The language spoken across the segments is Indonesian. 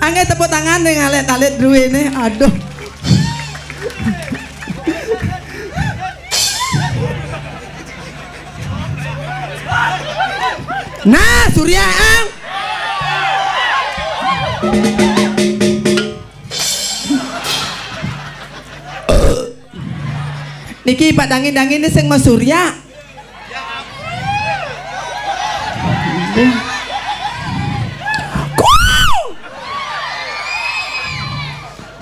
Angge tepuk tangan nih ngalet-alet duwe nih. Aduh. Nah, Surya ang. Niki Pak Dangin ini sing Mas Surya.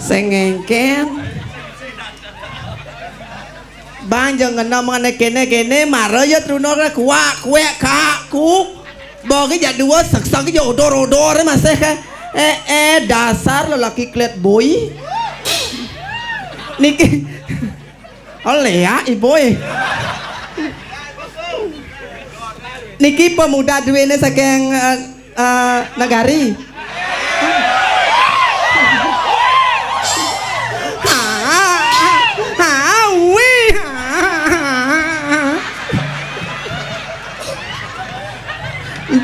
Sing ngengken. Bang jangan ngomong kene maro ya truno kuak kuek kak kuk. Bo cái dạ đua sặc sặc cái dầu đô đấy mà xe kha dasar lelaki klet boy niki oleh ya ibu niki pemuda dua ini saking negari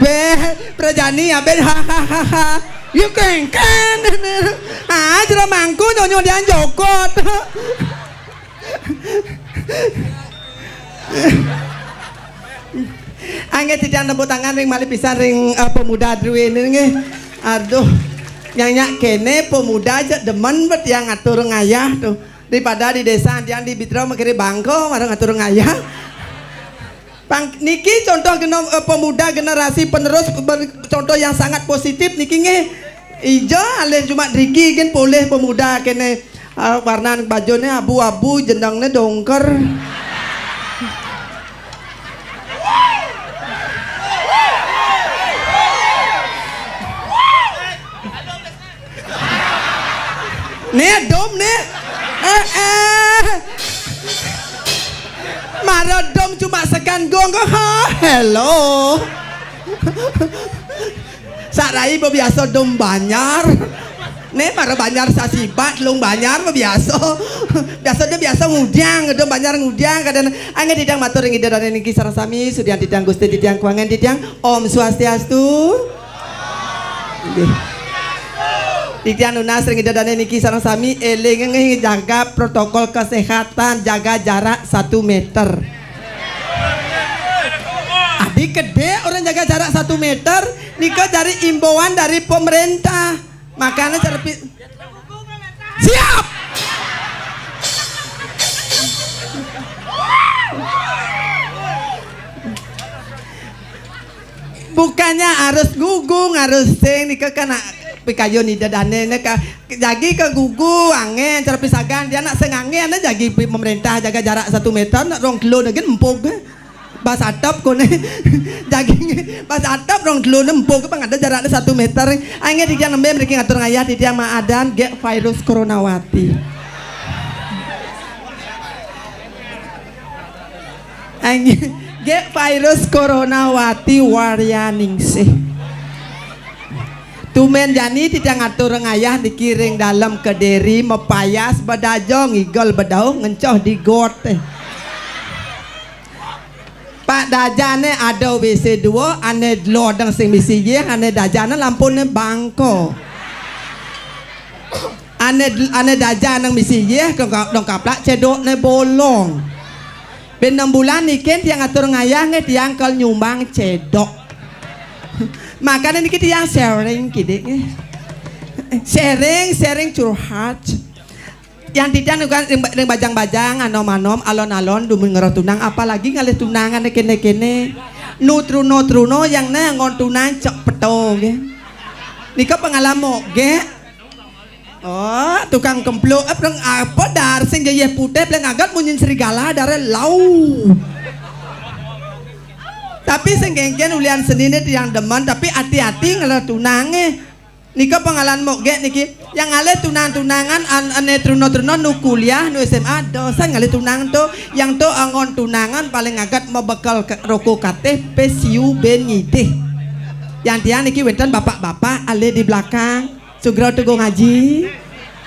be prajani ya be hahaha you can jero mangku nyonya dia jokot angge tidak tepuk tangan ring malih pisan ring pemuda duwe ini aduh nyanyak kene pemuda aja demen bet yang ngatur ngayah tuh daripada di desa yang di Bidro makiri bangko marang ngatur ngayah. Niki contoh pemuda generasi penerus contoh yang sangat positif niki nge ijo ale cuma Riki kan boleh pemuda kene warna bajunya abu-abu jendangnya dongker nih dom nih marodom cuma sekan gong hello sarai biasa dom banyar nih para banyar sasibat lung banyar biasa dia biasa ngudang dom banyar ngudang kadang angin didang matur ing ida dan niki sareng sami sudian didang Gusti didang kuangan didang Om Swastiastu Didang Nunas ring ida dan niki sareng sami eling jaga protokol kesehatan jaga jarak 1 meter. Adik gede orang jaga jarak 1 meter niko cari imbauan dari pemerintah makanya cari siap bukannya harus gugung harus sing niko kana pikayon ni dadane neka jagi ke gugu angin cara pisagan dia nak sengangen jagi pemerintah jaga jarak 1 meter nak rong kilo lagi empuk bas atap kone daging bas atap rong kilo empuk bang ada jaraknya 1 meter angin di yang nembe mereka ngatur ngayah di yang maadan get virus coronawati angin get virus coronawati waryaningsih tumen jani tidak ngatur ngayah dikiring dalam kederi mepayas bedajong igol bedau ngencoh di got Pak dajane ada WC 2 ane lodang sing misi ye ane dajane lampune bangko ane dajane misi ye dong kaplak cedok ne bolong ben 6 bulan iken tiang ngatur ngayah nge tiang kal nyumbang cedok makanya niki tiang sharing kide sharing curhat yang tidak bukan ring bajang-bajang anom-anom alon-alon dumun ngerot tunang apalagi ngalih tunangan kene-kene nutruno yang ngon tunang cok peto ge nika pengalaman ge oh tukang kemplo preng apa dar sing jaya putih pleng agat munyin serigala dare lau tapi sing gengken ulian senine yang demen tapi hati-hati ngelah tunange nika pengalaman mo ge niki yang ngale tunangan ane truno nu kuliah nu SMA dosa ngale tunang to yang to angon tunangan paling agat mau bekal roko kateh pesiu benite yang dia niki wenten bapak-bapak ale di belakang sugro tuh ngaji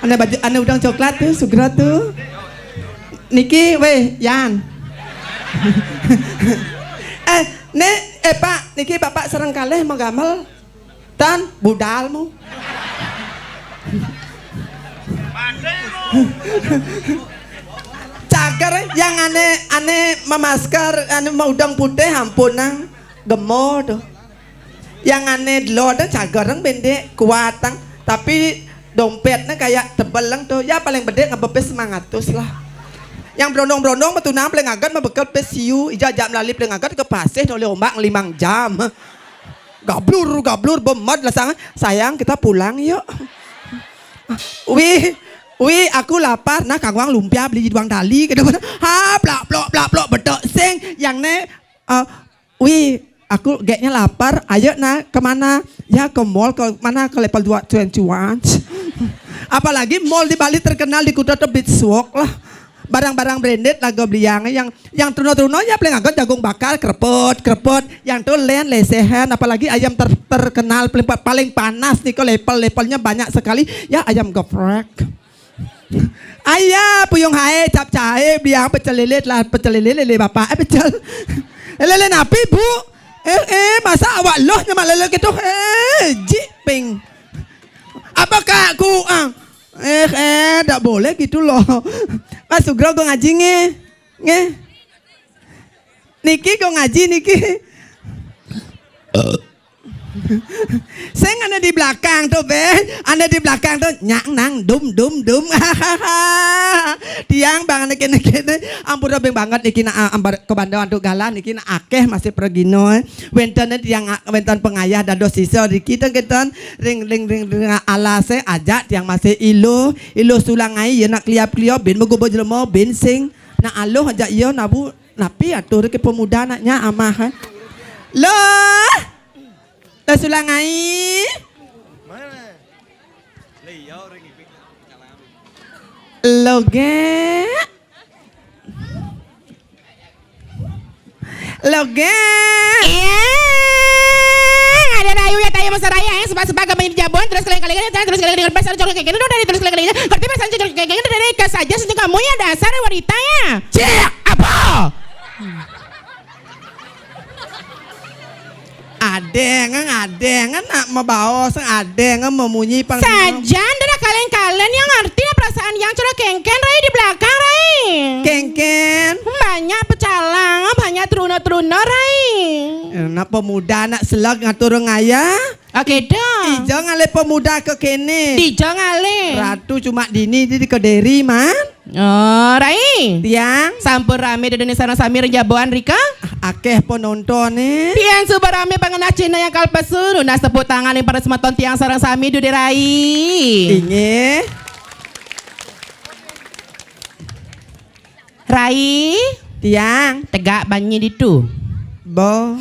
ane baju ane udang coklat tuh sugro tuh niki weh Yan Pak, niki bapak sereng kalih menggamel dan budalmu. Cager yang aneh memasker mau udang putih ampun nang gemo tuh. Yang aneh lo dan cager pendek kuatang tapi dompetnya kayak tebeleng tuh ya paling gede ngebebes 900 lah. Yang brondong-brondong betunang paling agak membekal pesiu ijajak melalui paling agak ke pasir oleh ombak 5 jam. Gablur bemat lah sayang kita pulang yuk. Wih, aku lapar. Nah, kagwang lumpia beli di Duang Dali. Ha, plak bedok sing. Yang ne, aku kayaknya lapar. Ayo nah, kemana? Ya ke mall, ke mana? Ke level 221. Apalagi mall di Bali terkenal di Kuta Beach Walk lah. Barang-barang branded lagu beli yang truno-truno ya paling agak jagung bakar krepot yang tuh lesehan apalagi ayam terkenal paling panas nih kok levelnya banyak sekali ya ayam geprek. Ayah puyung hae cap cahe biang pecel lele bapak pecel lele napi bu masa awak loh nyamak lele gitu jiping apakah aku tak boleh gitu loh. Mas Sugro gue ngaji nge Niki gue ngaji Niki Saya ada di belakang tuh Anda di belakang tuh nyak nang dum tiang banget niki ampun robeng banget niki ambar kebandawan tuh galah niki akeh masih pergino wenten tiang wenten pengayah dado sisa niki kita ring alase ajak tiang masih ilo sulangai ya nak kliap ben mogo jelema ben sing nak aloh ajak yo nabu napi atur ke pemuda anaknya amah loh sulangai loge ada rayu ya tayo masaraya sebab kami di Jabon terus kalian dengan pasar colok kayak gini dari terus kalian ngerti pasar colok kayak gini dari kas aja sih kamu ya dasar wanita ya cek apa adengan nak membawa adengan memunyi pang sajan dari kalian yang ngerti ya perasaan yang curah kengken Rai di belakang Rai kengken banyak pecalang banyak truno Rai nak pemuda nak selag ngatur ngaya oke dong ijo ngale pemuda ke kene ijo ngale ratu cuma dini di kederi man oh Rai tiang sampur rame di Indonesia Samir Jaboan Rika akeh penonton tiang super rame pengenah Cina yang kalpesu nuna seput tangan yang pada sematon tiang sarang sami di Rai inge Rai tiang tegak banyi itu bo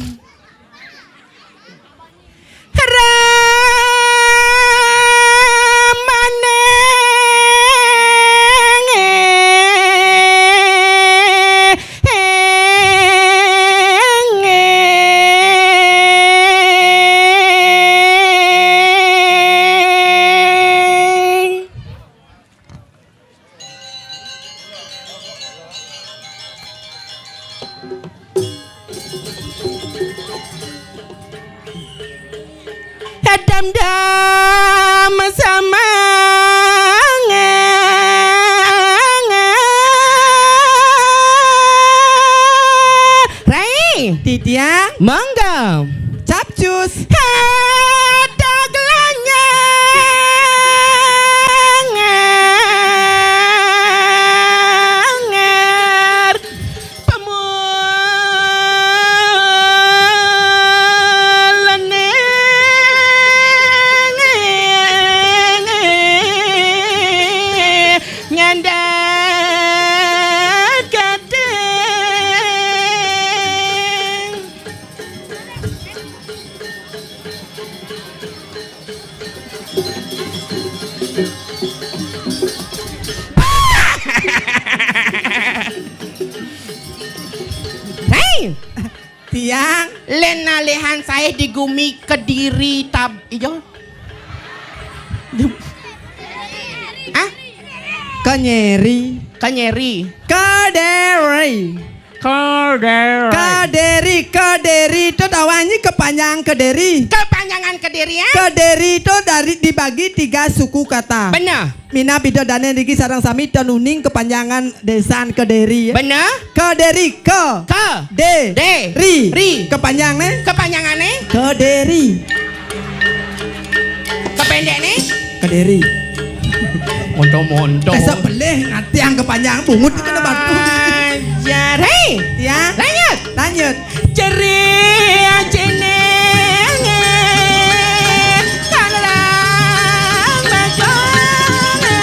dam sama Rai titiang mangga capcus ada gelanya tiang lena lehan saya di Gumi Kediri tab ijo kenyeri Kanyeri kederi Kediri itu tawannya kepanjang Kediri. Kepanjangan Kediri ya? Kediri itu dari dibagi 3 suku kata. Benar. Mina bidodane niki sareng sami tenuning kepanjangan desan Kediri. Benar. Kediri ke De ri kepanjangnya kepanjangannya Kediri. kependeknya Kediri. mondo Besok boleh ngati yang kepanjang bungut kena batu. ajar hei Ya. Lanjut. ceria jenenge kanalang bacone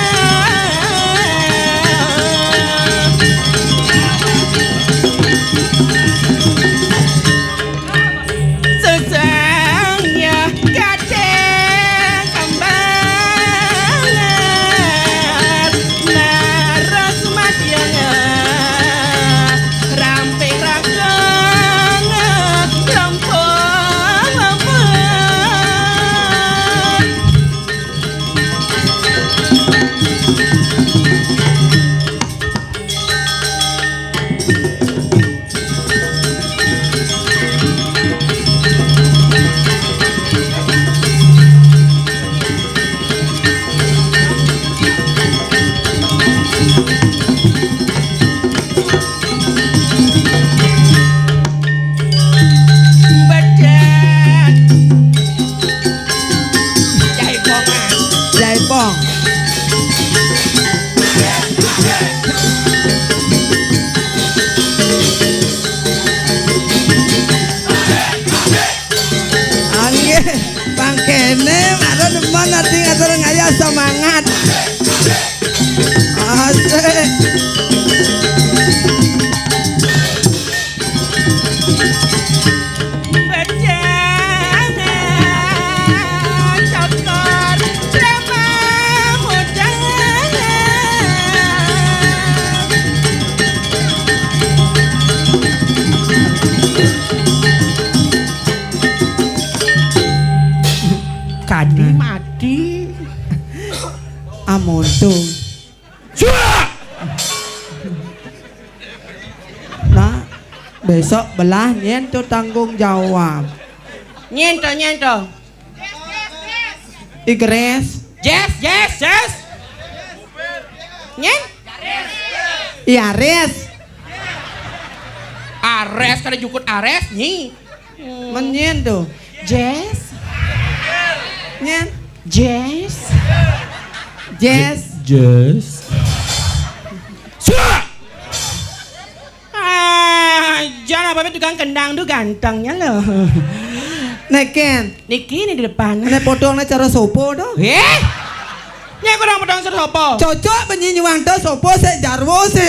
sesangnya kacang kembangan naras madyangan ramping rakangan lampung badan jaipongan Jaipong. Angge pangkene ada demen nanti ngatur ngaya semangat. Asik. Bejangan cokor drama mudangan Kadi mati Amontung. Nah, besok belah nyentuh tanggung jawab. nyento Igres. yes nyen Iya res. ares kada jukut ares nyi Menyen tuh. Jess Nyen. Jess Jess. jangan apa tukang kendang tuh gantengnya loh. Neken. Niki ini di depan. Nek potongnya cara sopo tuh. Nya kurang pedang sersopo. Cocok penyinyuang tuh sopo se jarwo se.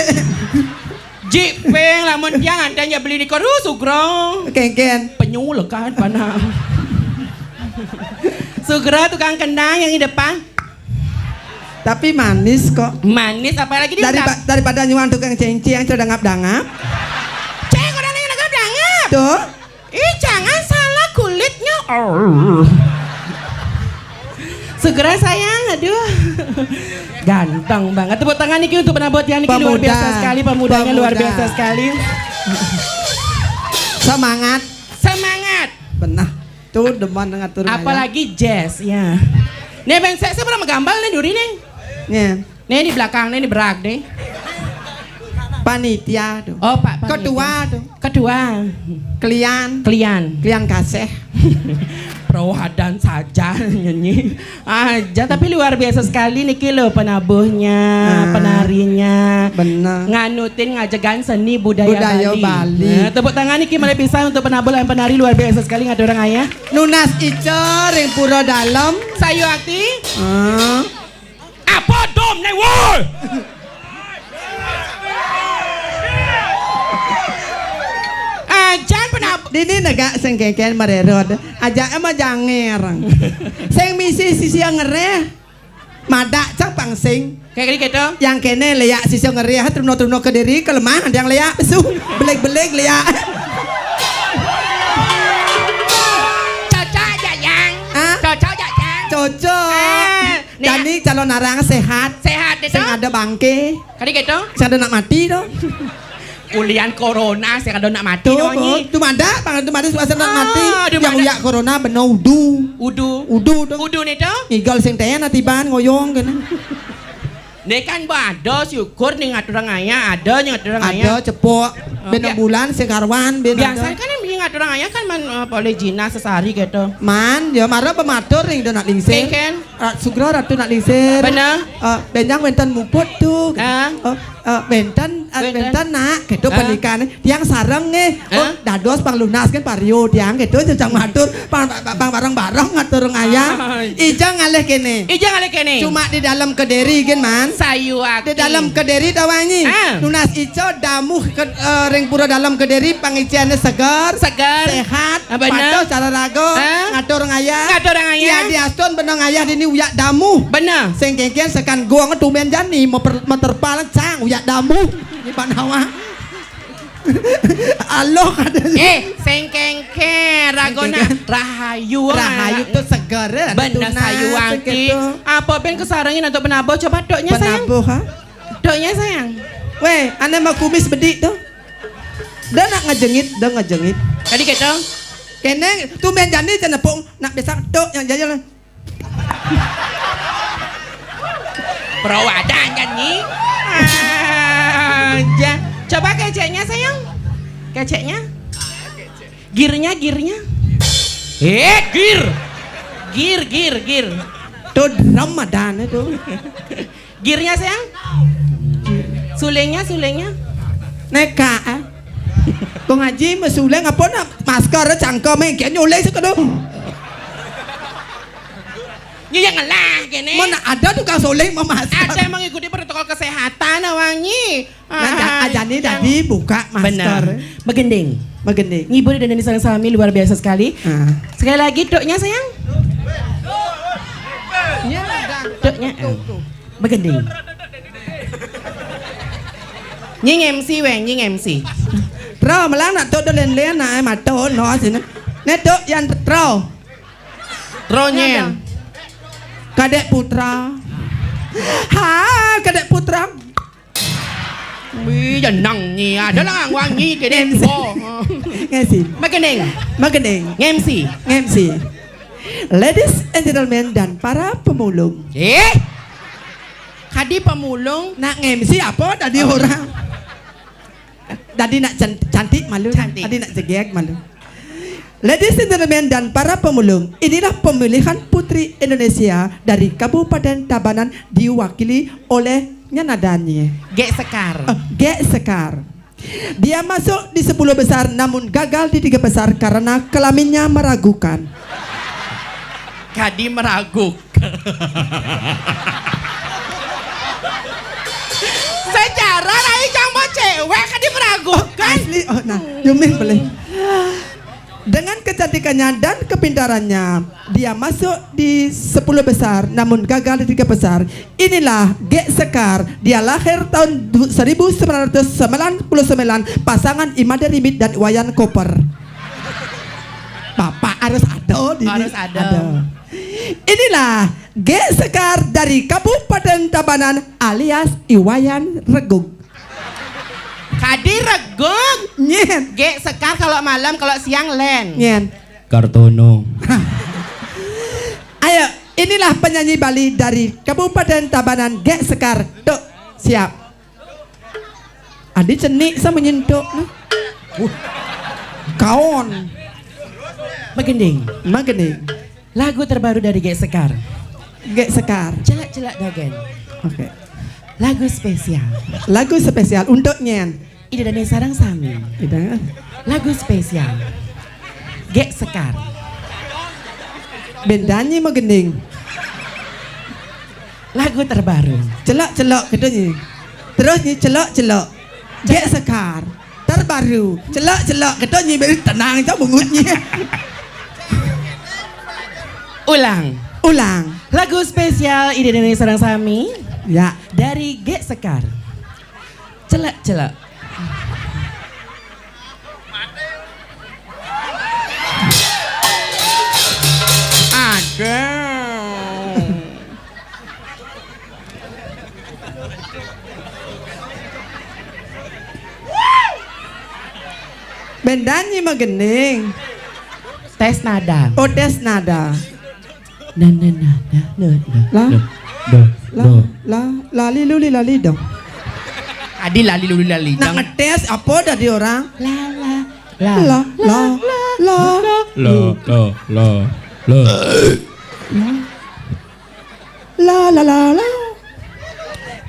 Jipeng lamun yang ada beli di koru sugro. Ken. Penyu lekat panah. Sugro tukang kendang yang di depan. Tapi manis kok. Manis apalagi di Daripada nyuang tukang cengci yang sudah ngap-dangap. Ceng orang yang ngap-ngap. Tuh. Ih jangan salah kulitnya. Segera sayang, aduh. Ganteng banget. Tepuk tangan Niki untuk penabot yang Niki luar biasa sekali. Pemudanya luar biasa sekali. Semangat. Benar. Tuh demen ngatur. Apalagi jazz ya. Nih ben saya pernah menggambal nih duri nih. Nih di belakang nih di berak nih. Panitia tuh. Oh Pak Ketua tuh. Kedua. Klian kasih. Perawadan saja nyanyi aja tapi luar biasa sekali Niki lo penabuhnya, penarinya, benar. Nganutin ngajagan seni budaya Bali. Nah, tepuk tangan Niki mulai pisah untuk penabuh dan penari luar biasa sekali nggak ada orang ayah. Nunas Ica ring pura dalam. Sayu akti. Apa dom nih woi? Jangan penabuh. Dini negak sengkeken marerod. Aja emang janger. Seng misi sisi yang ngereh. Madak cak pangsing. Kayak gitu. Yang kene leyak sisi yang ngereh. Terno ke diri kelemahan. Ada yang leyak besu. Beleg leyak. Cocok aja yang. Cocok aja yang. Cocok. Jadi calon narang sehat. Sehat itu. Seng ada bangke. Kayak gitu. Seng ada nak mati tuh. Ulian corona saya kadang nak mati Tuh, nonyi. tu mada, pangan tu mada suasana nak mati. tu Yang mada. uyak corona benar udu. Udu tu. Udu ni tu. Ngigal sing teh nanti ban ngoyong kan. Ni kan ada syukur ni ngatur orang ayah, ada yang ngatur orang Ada ayah. cepok ben biar- bulan sekarwan ben Biasa kan yang ngatur orang ayah kan man boleh jina sesari gitu. Man, ya marah pematur ring do nak lingsir. Ken. Sugro ratu nak lingsir. Benar. Benjang bentan muput tu. Bentan nak gitu pernikahan tiang sarang dados pang lunas kan pario tiang gitu jang matur pang bareng-bareng ngatur ayah. Ijang ngalih kene. Ijang alek kene. Cuma di dalam kederi kan man. Sayu aki. Di dalam kederi tawanyi. Lunas ijo damuh ring pura dalam kederi pangijiannya segar. Sehat. Patuh cara rago. Ngatur ayah. Ngatur orang ayah. Ya diaston benang ayah dini uyak damuh. Benar. Sing kengkian sekan gua ngetumen jani meterpalan cang uyak damuh di panawa. Aloh katanya. Sengkengke ragona rahayu. Rahayu tuh segar. Benar sayu aki. Apa ben kesarangin untuk penabo coba doknya sayang. Penabuh ha? Doknya sayang. Weh, ane mau kumis bedik tuh. Dah nak ngejengit. Tadi gitu. Kene tumen jani cenepung nak besak tok yang jajan. Perawadan kan ni. Aja. Coba keceknya sayang. Keceknya. Girnya. Gir. Tuh Ramadan itu. Girnya sayang. Sulengnya. Neka. Kau ngaji mesuleng apa nak masker cangkem yang nyuleng sekedar. Ya janganlah gini. Mana ada tukang soleng memasker. Ada yang mengikuti protokol kesehatan awangi. Nah, ajani tadi buka masker. Begending. Ngibur dan Dani Sarang Sami luar biasa sekali. Sekali lagi doknya sayang. Doknya. Begending. Nying MC. Trao malang nak tok len nak mato no sini. Netok yang trao. Tronyen. Kadek putra. Kadek putra. Wih, janang ni. Ada lah wangi ke dia. Ngesi. Magening. MC. Ladies and gentlemen dan para pemulung. Kadi pemulung. Nak MC apa tadi orang? Tadi nak cantik malu. Tadi nak jegek malu. Ladies and gentlemen dan para pemulung, inilah pemilihan Putri Indonesia dari Kabupaten Tabanan diwakili oleh Nyanadanya. Gek Sekar. Dia masuk di 10 besar namun gagal di 3 besar karena kelaminnya meragukan. Kadi meraguk. Secara rai jambo cewek kadi meragukan. Asli, Yumin boleh. Dengan kecantikannya dan kepintarannya, dia masuk di 10 besar namun gagal di 3 besar. Inilah Gek Sekar. Dia lahir tahun 1999, pasangan Imade Rimit dan Wayan Koper. Bapak harus ada di Harus ada. Inilah Gek Sekar dari Kabupaten Tabanan alias Iwayan Regug. Kadi reguk. Nyen. Gek Sekar kalau malam, kalau siang len. Nyen. Kartono. Ayo, inilah penyanyi Bali dari Kabupaten Tabanan, Gek Sekar. Tuh, siap. Adi cenik sama nyentuk. Kaon. Begending. Lagu terbaru dari Gek Sekar. Celak dagen. Oke. Lagu spesial. Lagu spesial untuk Nyen. Ida Dani Sarang Sami. Tidak. Lagu spesial. Gek Sekar. Bendanyi mau gending. Lagu terbaru. Celok gitu nyi. Terus nyi celok. Gek Sekar. Terbaru. Celok gitu nyi. Tenang jauh bungutnya. Ulang. Lagu spesial Ida Dani Sarang Sami. Ya. Dari Gek Sekar. Celak. Bendanyi magening. Tes nada. Oh tes nada. Na na na na na La do la la lali luli lali dong. Adi lali luli lali. Nak ngetes apa dari orang? La la La la la la.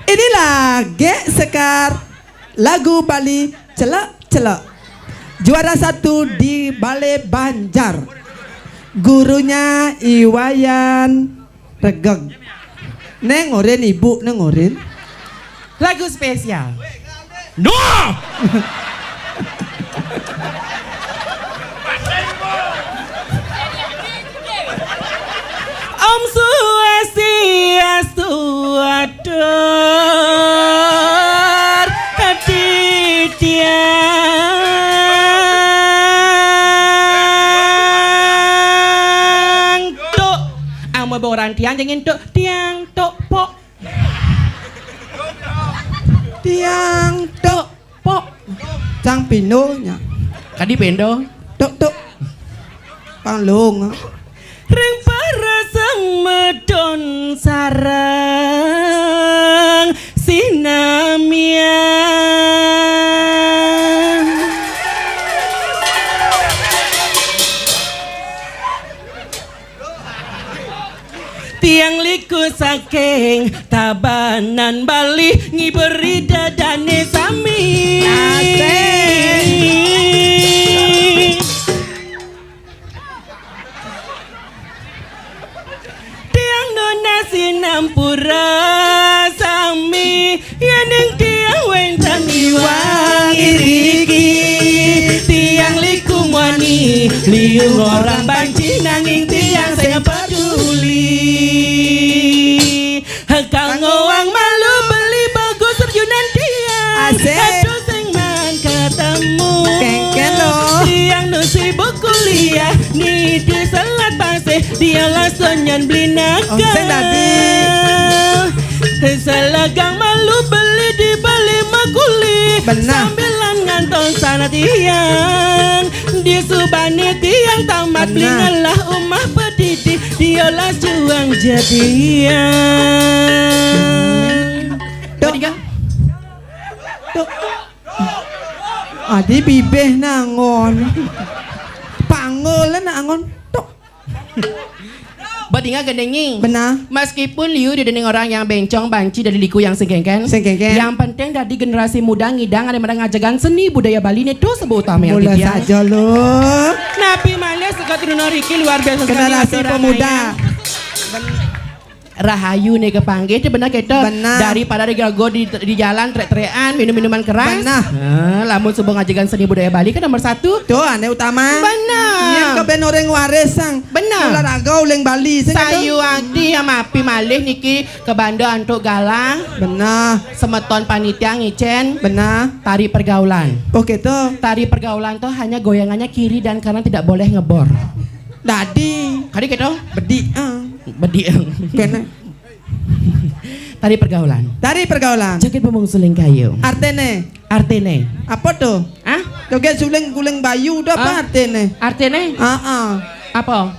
Inilah Gek Sekar lagu Bali celak-celak. Juara 1 di Balai Banjar. Gurunya Iwayan Regeg. Nengorin ibu, nengorin. Lagu spesial. No. Om Swastiastu atur tiang tok amo boran tiang jangan tok tiang tok pok Tiang tok pok Cang pinonya. kadi pendo Tok tok. Panglung. ring para sang medon sarang sinamian tiang liku saking Tabanan Bali ngiberi dadane sami tiang nona sinampura sami yening tiang wentang iwang iriki tiang liku wani liung orang banci nanging tiang saya peduli kang ngowang malu beli bagus terjunan tiang Asik. aduh sing man ketemu Kengken lo. tiang nu sibuk kuliah ni di selat pasir dia langsungnya beli naga Onsen tadi. selegang malu beli di Bali Makuli Benar. sambilan ngantong sana tiang di Subani tiang tamat beli Benar. ngalah umah pedidi dia lah juang jadian Tok. Tok. Adi bibeh nangon. Pangol nangon. Tok. Batinga gendengi. Benar. Meskipun Liu didening orang yang bencong, banci dari liku yang sengkengken, yang penting dari generasi muda ngidang ada mereka ngajagan seni budaya Bali itu sebut utama yang Mulai tiang. saja lo. Nabi Malia sekat Rino Riki luar biasa sekali. Generasi atur pemuda. Rahayu nih kepanggil itu benar kita Benar. daripada di jalan trek-trekan minum-minuman keras. Benar. Lamun sebuah ngajagan seni budaya Bali kan nomor 1. Tuh aneh utama. Benar. Yang keben orang waris sang. Benar. Olahraga uleng Bali. Sayu akti sama api malih niki ke Banda Antuk Galang. Benar. Semeton panitia ngicen Benar. tari pergaulan. Oke tuh. Tari pergaulan tuh hanya goyangannya kiri dan kanan tidak boleh ngebor. Dadi. Kali gitu? Bedi. Bedi. Kena. Tari pergaulan. Tari pergaulan. Joget pemung suling kayu. Artene. Artene. Apa tuh? Ah? Joget suling kuling bayu udah apa artene? Artene? Apa?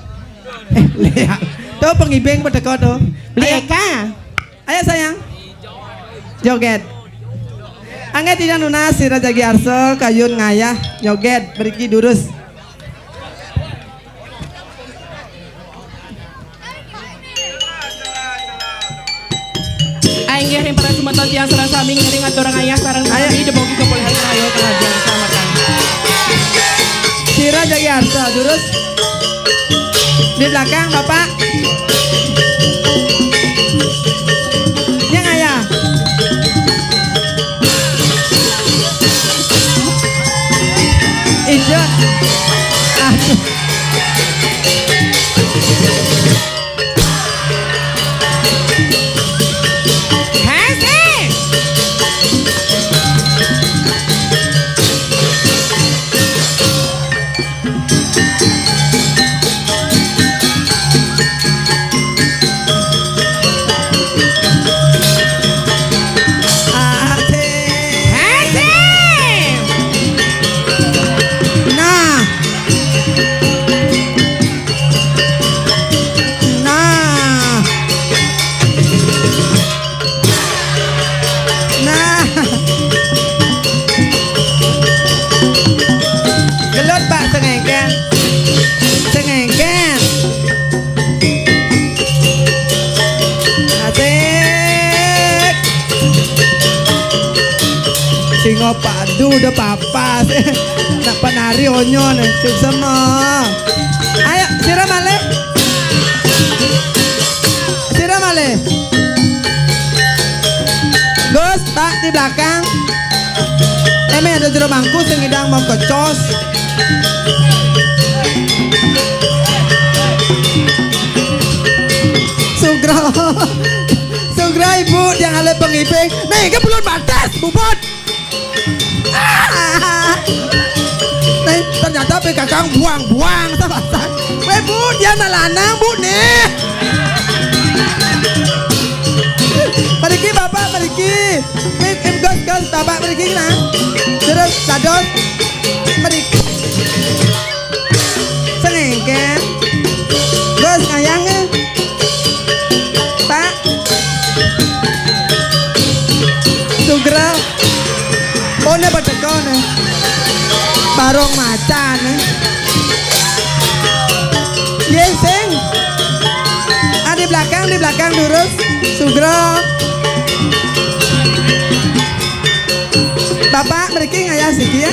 Lihat. Tuh pengibeng pada kau tuh. Beli Ayo, Eka. ayo sayang. Joget. Angget tidak nunas si Raja Giarso kayun ngayah joget beriki durus. Aing ngiring para sumeton tiang serang sami ngiring aturang ayah sarang Ayo. sami debogi kepolehan ayo pengajian selamatkan. Si Raja Giarso durus. Di belakang Bapak. Yang ayah. Ijo. Aduh. Hase. Ate. Hase. Aduh udah papa sih. Nak penari onyo nih. Sama. Ayo siram ale. Siram ale. Gus tak di belakang. Ada jero mangku sing ngidang mau kecos. Sugra ibu yang ale pengiping. Nih ke belum batas bubut. Nih ternyata kakang buang-buang sahabat. Bu dia nalanang bu nih. Pergi bapak pergi. Gas bapak pergi na. Terus sadot pergi. Senengken. Gas ngayangnya. Pak Sugra Kone batekone Barong macan Yeseng di belakang lurus Sugra Bapak mereka ngayah siki ya.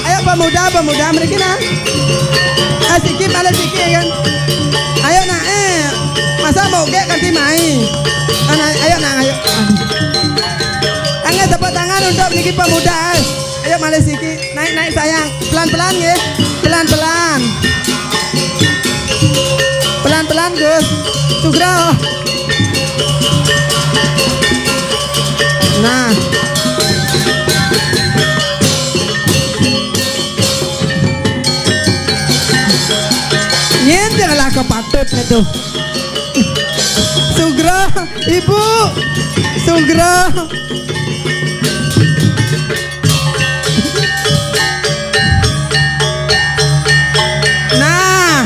Ayo pemuda mereka na. Siki malah siki ya kan. Ayo na masa mau gek ganti main. Ayo na ayo. Angkat tepuk tangan untuk niki pemuda. Ayo malah siki naik sayang. Pelan-pelan ya. Pelan-pelan Gus. Sugra. Nah. Nyen janganlah kepatutnya tuh. Sugra, ibu. Sugra. Nah.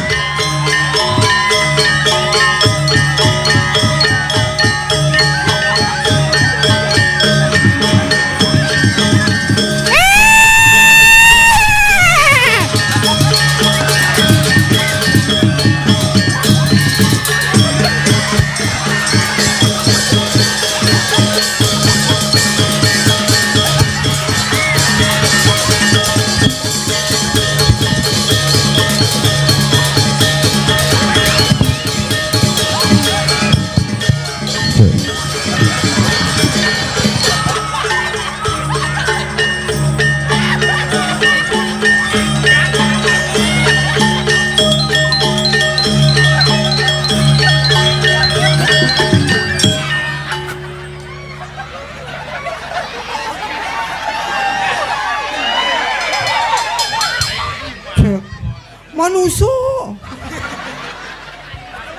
Manusia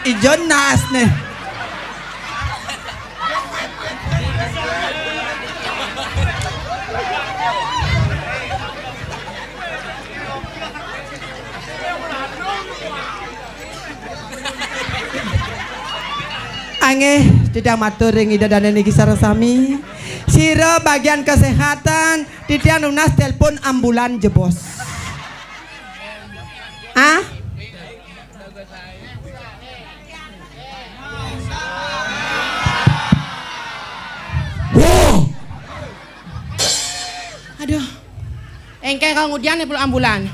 ijon nas nih. Angeh tidak matur ring ida dan niki sarasami. Sira bagian kesehatan titian lunas telepon ambulan jebos. Ah? Wow. Aduh. Engke kemudian perlu ambulan.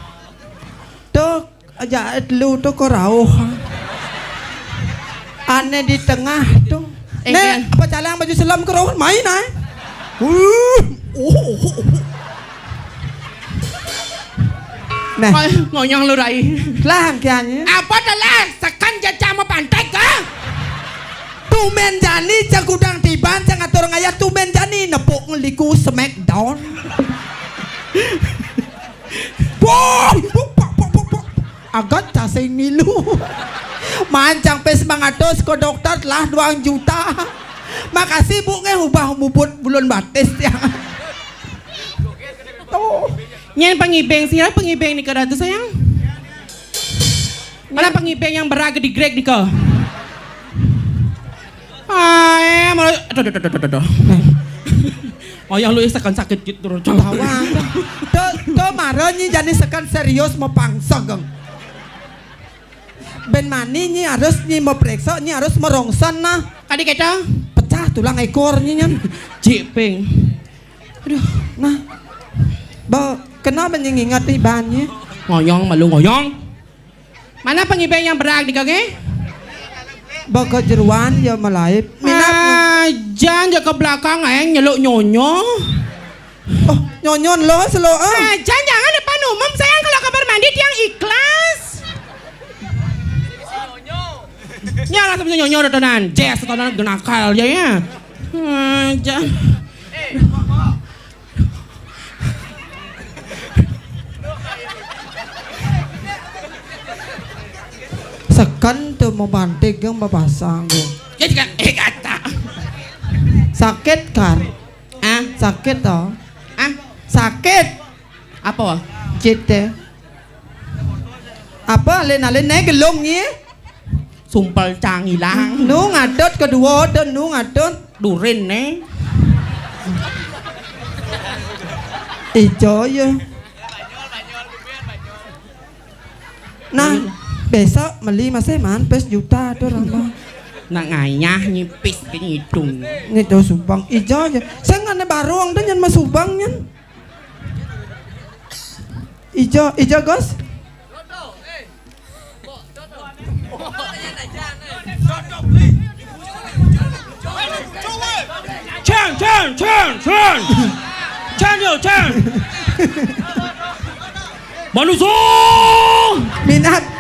Tuh aja lu tuh korauh. Aneh di tengah tuh. Nek apa calang baju selam kerauh main ay. Nah, ngonyong lu rai. Lah kianya. Apa adalah sekan jaca mau pantek ka? Tumen jani cang kudang tiban cang atur ngayah tumen jani nepuk ngeliku smackdown. Agak casing milu. Mancang pes mangatos ke dokter lah 2 juta. Makasih bu ubah mubut bulan batis ya. Tuh. Nyen pengibeng siapa pengibeng ni keratu sayang? Mana pengibeng yang beraga di greg di kau? Ay, malah aduh. Ayah lu isakan sakit gitu terus. Tawang. Tuh marah ni jadi sekan serius mau pangsa geng. Ben mani ni harus ni mau periksa ni harus merongsan nah. Kadi kita pecah tulang ekornya nyen. Jipeng. Aduh, nah. Kenapa ingat nih bannya? Ngoyong malu ngoyong. Mana pengibeng yang berak di kage? Baga jeruan ya malaip. Jangan ke belakang nyeluk nyonyo. Oh, nyonyon lo selo ah. Jangan depan umum sayang kalau kamar mandi yang ikhlas. Nyala sama nyonyo tenan. Jess tenan genakal ya. Jangan. Sekan tuh mau banting yang babasang gue. Jadi kan kata. Sakit kan? Sakit toh? Sakit. Apa? Cite. Apa alen naik gelong ni? Sumpel cangilang. Nu ngadot kedua dan nu ngadot Durin nih. Ijo ya. Nah, besok beli masih man pes juta tuh orang. Nak ngayah nyipis ke hidung. Ini tuh subang ijo aja. Saya nggak ada barong dan jangan masubangnya. Ijo gos. Chan. Manusong.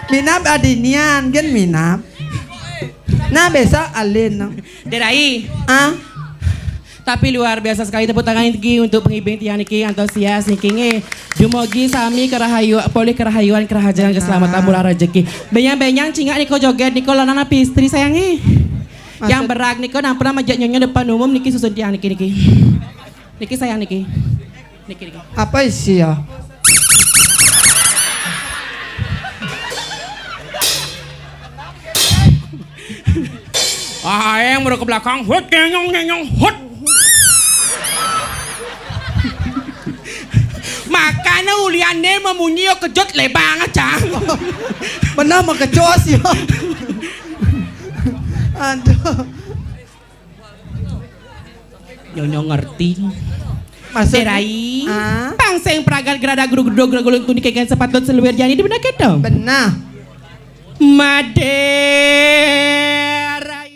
Minap adinian kan minap. Nah besok alin. Derai. Tapi luar biasa sekali tepuk tangan ini untuk pengibing tiang niki antusias niki Jumogi sami kerahayu poli kerahayuan kerahajaan keselamatan murah rezeki. Benyang cingak niko joget niko lanana pistri sayangi. Yang berak niko nang pernah majak nyonya depan umum niki susun tiang niki. Niki sayang niki. Niki. Apa isi ya? Yang baru ke belakang, hut nyong, hut. Makanya uliannya memunyi kejut lebang aja. Benar mau kecos ya. Aduh. Nyonya ngerti. Masuk. Derai. Bangsa yang peragan gerada gulung tunik kayak sepatut seluwer jani di benak kita. Benar. Made